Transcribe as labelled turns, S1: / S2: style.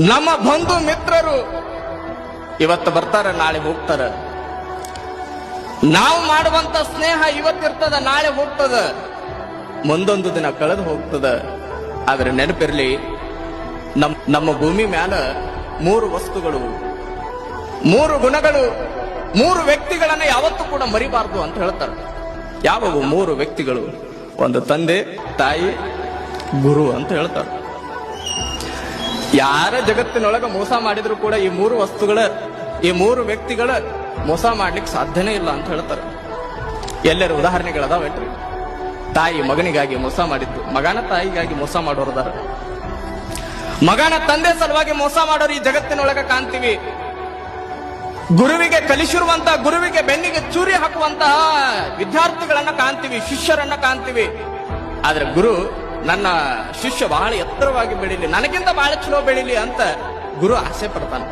S1: ನಮ್ಮ ಬಂಧು ಮಿತ್ರರು ಇವತ್ತು ಬರ್ತಾರ, ನಾಳೆ ಹೋಗ್ತಾರ. ನಾವು ಮಾಡುವಂತ ಸ್ನೇಹ ಇವತ್ತಿರ್ತದ, ನಾಳೆ ಹೋಗ್ತದ, ಮುಂದೊಂದು ದಿನ ಕಳೆದು ಹೋಗ್ತದ. ಆದ್ರೆ ನೆನಪಿರ್ಲಿ, ನಮ್ಮ ಭೂಮಿ ಮ್ಯಾಲ 3 ವಸ್ತುಗಳು, 3 ಗುಣಗಳು, 3 ವ್ಯಕ್ತಿಗಳನ್ನ ಯಾವತ್ತೂ ಕೂಡ ಮರಿಬಾರ್ದು ಅಂತ ಹೇಳ್ತಾರೆ. ಯಾವವು 3 ವ್ಯಕ್ತಿಗಳು? ಒಂದು ತಂದೆ, ತಾಯಿ, ಗುರು ಅಂತ ಹೇಳ್ತಾರೆ. ಯಾರ ಜಗತ್ತಿನೊಳಗ ಮೋಸ ಮಾಡಿದ್ರು ಕೂಡ ಈ 3 ವಸ್ತುಗಳ, ಈ 3 ವ್ಯಕ್ತಿಗಳ ಮೋಸ ಮಾಡ್ಲಿಕ್ಕೆ ಸಾಧ್ಯನೇ ಇಲ್ಲ ಅಂತ ಹೇಳ್ತಾರೆ. ಎಲ್ಲರ ಉದಾಹರಣೆಗಳದಾವೇನ್ರಿ? ತಾಯಿ ಮಗನಿಗಾಗಿ ಮೋಸ ಮಾಡಿದ್ದು, ಮಗನ ತಾಯಿಗಾಗಿ ಮೋಸ ಮಾಡೋರದಾರ, ಮಗನ ತಂದೆ ಸಲುವಾಗಿ ಮೋಸ ಮಾಡೋರು ಈ ಜಗತ್ತಿನೊಳಗ ಕಾಣ್ತೀವಿ. ಗುರುವಿಗೆ ಕಲಿಸಿರುವಂತ, ಗುರುವಿಗೆ ಬೆನ್ನಿಗೆ ಚೂರಿ ಹಾಕುವಂತಹ ವಿದ್ಯಾರ್ಥಿಗಳನ್ನ ಕಾಣ್ತೀವಿ, ಶಿಷ್ಯರನ್ನ ಕಾಣ್ತೀವಿ. ಆದ್ರೆ ಗುರು, ನನ್ನ ಶಿಷ್ಯ ಬಹಳ ಎತ್ತರವಾಗಿ ಬೆಳೀಲಿ, ನನಗಿಂತ ಬಹಳ ಚಲೋ ಬೆಳೀಲಿ ಅಂತ ಗುರು ಆಸೆ ಪಡ್ತಾನೆ.